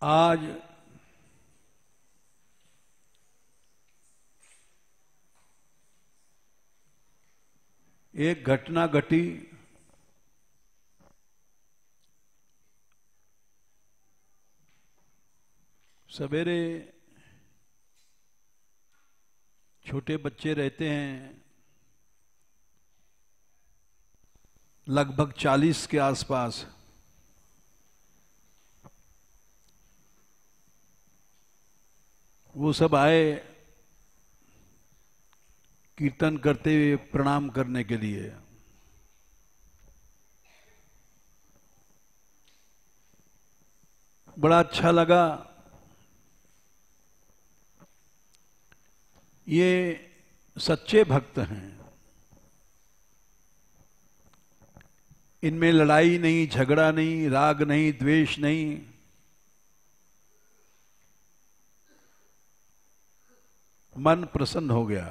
आज एक घटना घटी। सवेरे छोटे बच्चे रहते हैं, लगभग 40 के आसपास। वो सब आए कीर्तन करते हुए प्रणाम करने के लिए। बड़ा अच्छा लगा। ये सच्चे भक्त हैं, इनमें लड़ाई नहीं, झगड़ा नहीं, राग नहीं, द्वेष नहीं। मन प्रसन्न हो गया।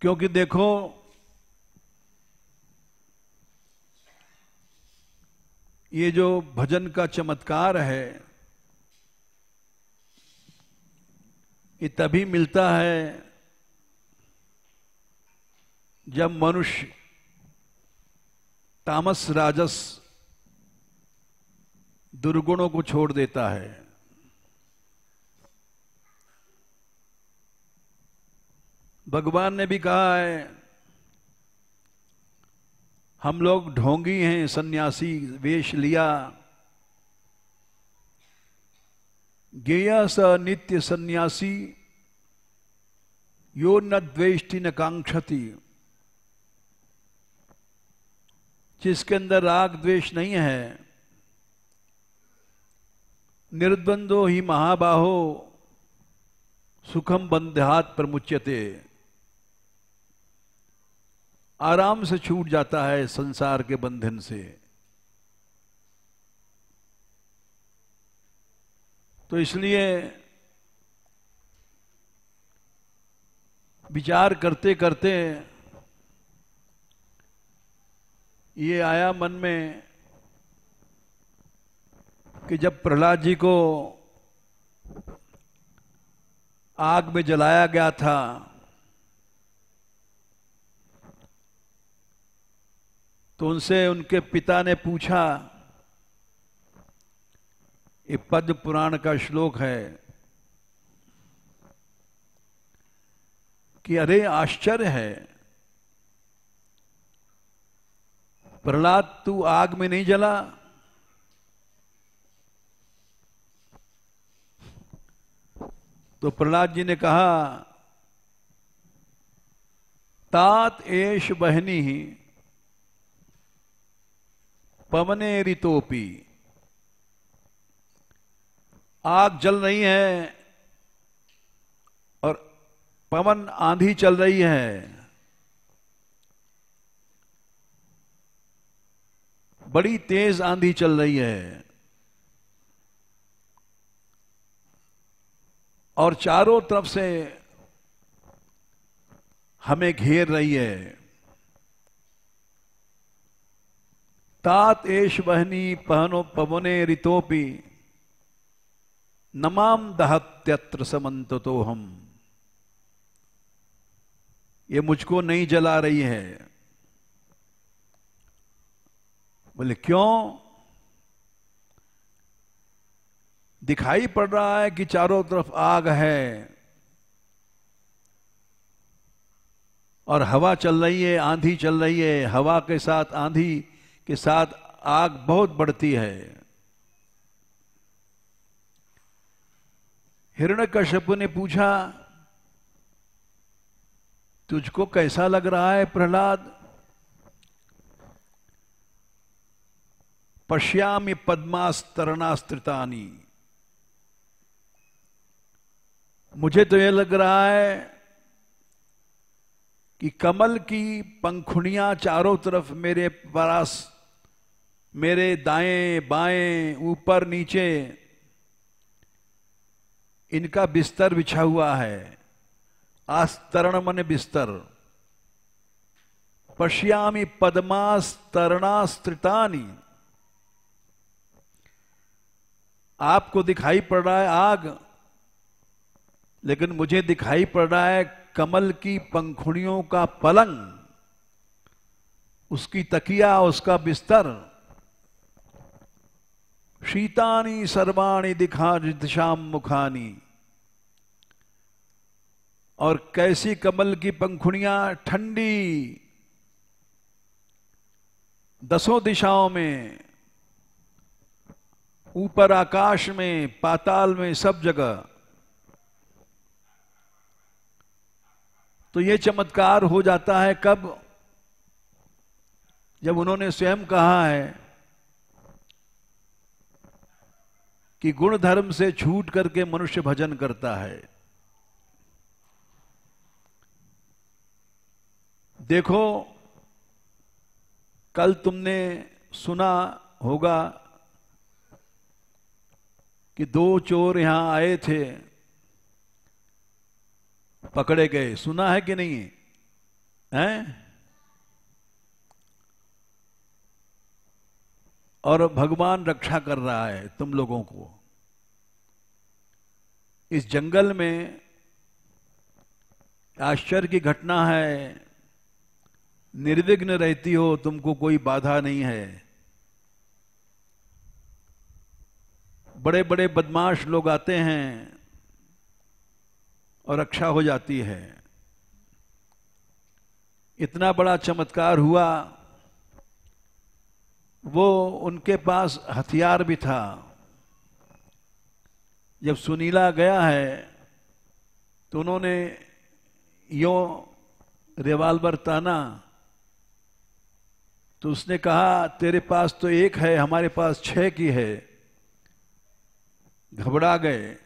क्योंकि देखो, ये जो भजन का चमत्कार है, ये तभी मिलता है जब मनुष्य तामस राजस दुर्गुणों को छोड़ देता है। भगवान ने भी कहा है, हम लोग ढोंगी हैं, सन्यासी वेश लिया, गेया स नित्य सन्यासी यो न द्वेष्टि न कांक्षति। जिसके अंदर राग द्वेष नहीं है, निर्द्वंदो ही महाबाहो सुखम बंध्यात् प्रमुच्यते। आराम से छूट जाता है संसार के बंधन से। तो इसलिए विचार करते करते ये आया मन में कि जब प्रहलाद जी को आग में जलाया गया था, तो उनसे उनके पिता ने पूछा, ये पद्म पुराण का श्लोक है कि अरे आश्चर्य है, प्रहलाद तू आग में नहीं जला। तो प्रहलाद जी ने कहा, तात एष बहनी पवने ऋतोपी। आग जल रही है और पवन आंधी चल रही है, बड़ी तेज आंधी चल रही है और चारों तरफ से हमें घेर रही है। तात एष बहनी पहनो पवने ऋतोपि नमाम दहत्यत्र समन्ततो हम। ये मुझको नहीं जला रही है। बोले क्यों? दिखाई पड़ रहा है कि चारों तरफ आग है और हवा चल रही है, आंधी चल रही है। हवा के साथ, आंधी के साथ आग बहुत बढ़ती है। हिरण्यकश्यप ने पूछा, तुझको कैसा लग रहा है प्रहलाद? पश्यामि पद्मास्तरणास्त्रितानि। मुझे तो यह लग रहा है कि कमल की पंखुड़ियां चारों तरफ मेरे पास, मेरे दाएं बाएं ऊपर नीचे इनका बिस्तर बिछा हुआ है। आस्तरण माने बिस्तर। पश्यामि पद्मास्तरणास्त्रितानि, आपको दिखाई पड़ रहा है आग, लेकिन मुझे दिखाई पड़ रहा है कमल की पंखुड़ियों का पलंग, उसकी तकिया, उसका बिस्तर। शीतानि सर्वाणि दिशाम मुखानी, और कैसी कमल की पंखुड़ियां, ठंडी, दसों दिशाओं में, ऊपर आकाश में, पाताल में, सब जगह। तो ये चमत्कार हो जाता है कब? जब उन्होंने स्वयं कहा है कि गुण धर्म से छूट करके मनुष्य भजन करता है। देखो, कल तुमने सुना होगा कि 2 चोर यहां आए थे, पकड़े गए। सुना है कि नहीं है? और भगवान रक्षा कर रहा है तुम लोगों को। इस जंगल में आश्चर्य की घटना है, निर्विघ्न रहती हो, तुमको कोई बाधा नहीं है। बड़े बड़े बदमाश लोग आते हैं और रक्षा हो जाती है। इतना बड़ा चमत्कार हुआ, वो उनके पास हथियार भी था। जब सुनीला गया है तो उन्होंने यो रिवाल्वर ताना, तो उसने कहा तेरे पास तो 1 है, हमारे पास 6 की है। घबरा गए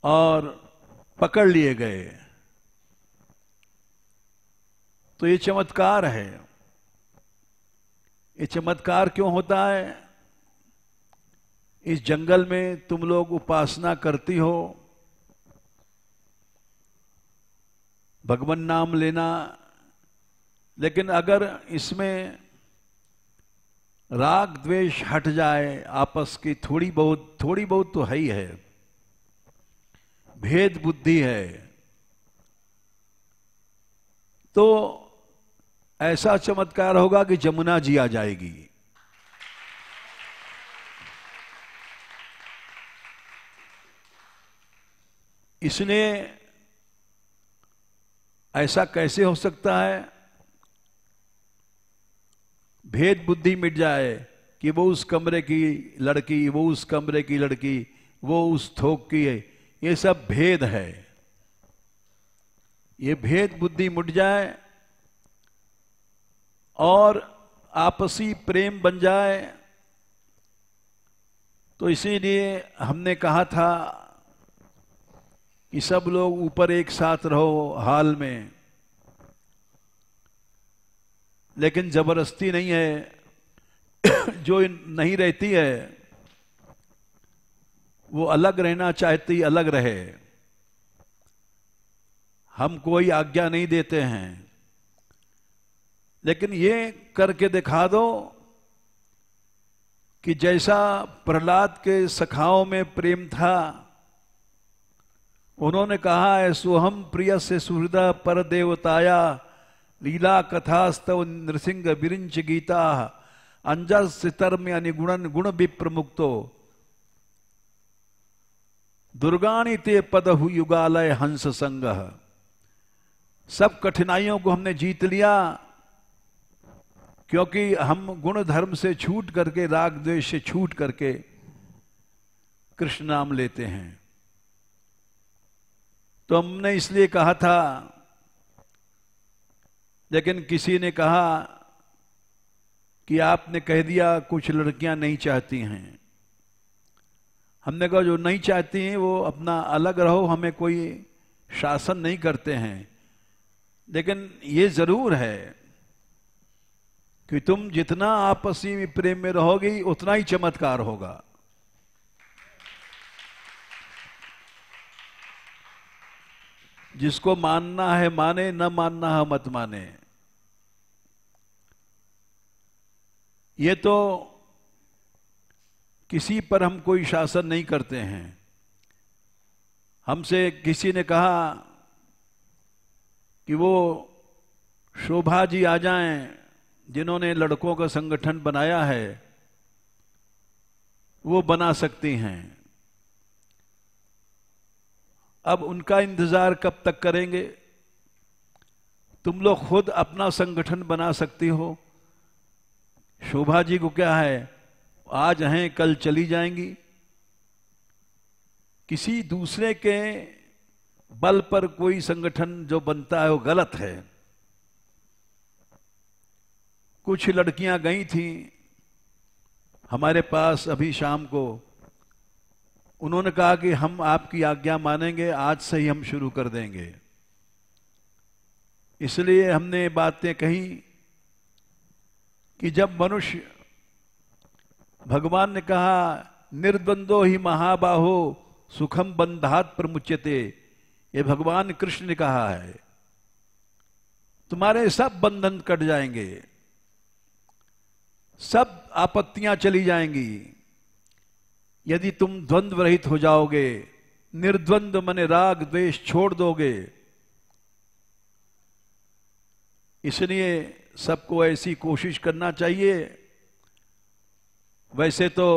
और पकड़ लिए गए। तो ये चमत्कार है। ये चमत्कार क्यों होता है? इस जंगल में तुम लोग उपासना करती हो, भगवान नाम लेना, लेकिन अगर इसमें राग द्वेष हट जाए, आपस की थोड़ी बहुत तो है ही है, भेद बुद्धि है, तो ऐसा चमत्कार होगा कि जमुना जी आ जाएगी। इसलिए ऐसा कैसे हो सकता है? भेद बुद्धि मिट जाए कि वो उस कमरे की लड़की, वो उस कमरे की लड़की, वो उस थोक की है, ये सब भेद है। ये भेद बुद्धि मिट जाए और आपसी प्रेम बन जाए। तो इसीलिए हमने कहा था कि सब लोग ऊपर एक साथ रहो हाल में, लेकिन जबरदस्ती नहीं है। जो नहीं रहती है वो अलग रहना चाहती, अलग रहे। हम कोई आज्ञा नहीं देते हैं, लेकिन ये करके दिखा दो कि जैसा प्रहलाद के सखाओं में प्रेम था, उन्होंने कहा है सोहम प्रिय से सुहृदा पर देवताया, लीला कथास्तव नृसिंह विरिंच गीता, अंजस सितर में अनिगुणन गुण विप्रमुक्तो, दुर्गाणी ते पदहु युगालय हंस संग। सब कठिनाइयों को हमने जीत लिया, क्योंकि हम गुण धर्म से छूट करके, राग द्वेष से छूट करके कृष्ण नाम लेते हैं। तो हमने इसलिए कहा था, लेकिन किसी ने कहा कि आपने कह दिया कुछ लड़कियां नहीं चाहती हैं। हमने कहा जो नहीं चाहती हैं वो अपना अलग रहो, हमें कोई शासन नहीं करते हैं, लेकिन ये जरूर है कि तुम जितना आपसी में प्रेम में रहोगी उतना ही चमत्कार होगा। जिसको मानना है माने, न मानना है मत माने। ये तो किसी पर हम कोई शासन नहीं करते हैं। हमसे किसी ने कहा कि वो शोभा जी आ जाएं, जिन्होंने लड़कों का संगठन बनाया है, वो बना सकती हैं। अब उनका इंतजार कब तक करेंगे? तुम लोग खुद अपना संगठन बना सकती हो। शोभा जी को क्या है, आज हैं कल चली जाएंगी। किसी दूसरे के बल पर कोई संगठन जो बनता है वो गलत है। कुछ लड़कियां गई थी हमारे पास अभी शाम को, उन्होंने कहा कि हम आपकी आज्ञा मानेंगे, आज से ही हम शुरू कर देंगे। इसलिए हमने बातें कही कि जब मनुष्य, भगवान ने कहा निर्द्वंदो ही महाबाहो सुखम बंधात प्रमुच्यते, ये भगवान कृष्ण ने कहा है। तुम्हारे सब बंधन कट जाएंगे, सब आपत्तियां चली जाएंगी यदि तुम द्वंद्व रहित हो जाओगे, निर्द्वंद मने राग द्वेष छोड़ दोगे। इसलिए सबको ऐसी कोशिश करना चाहिए। वैसे तो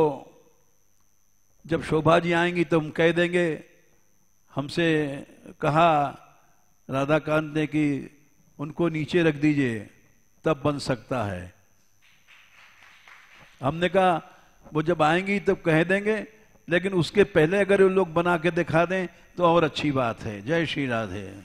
जब शोभा जी आएंगी तो हम कह देंगे, हमसे कहा राधाकांत ने कि उनको नीचे रख दीजिए, तब बन सकता है। हमने कहा वो जब आएंगी तब कह देंगे, लेकिन उसके पहले अगर वो लोग बना के दिखा दें तो और अच्छी बात है। जय श्री राधे।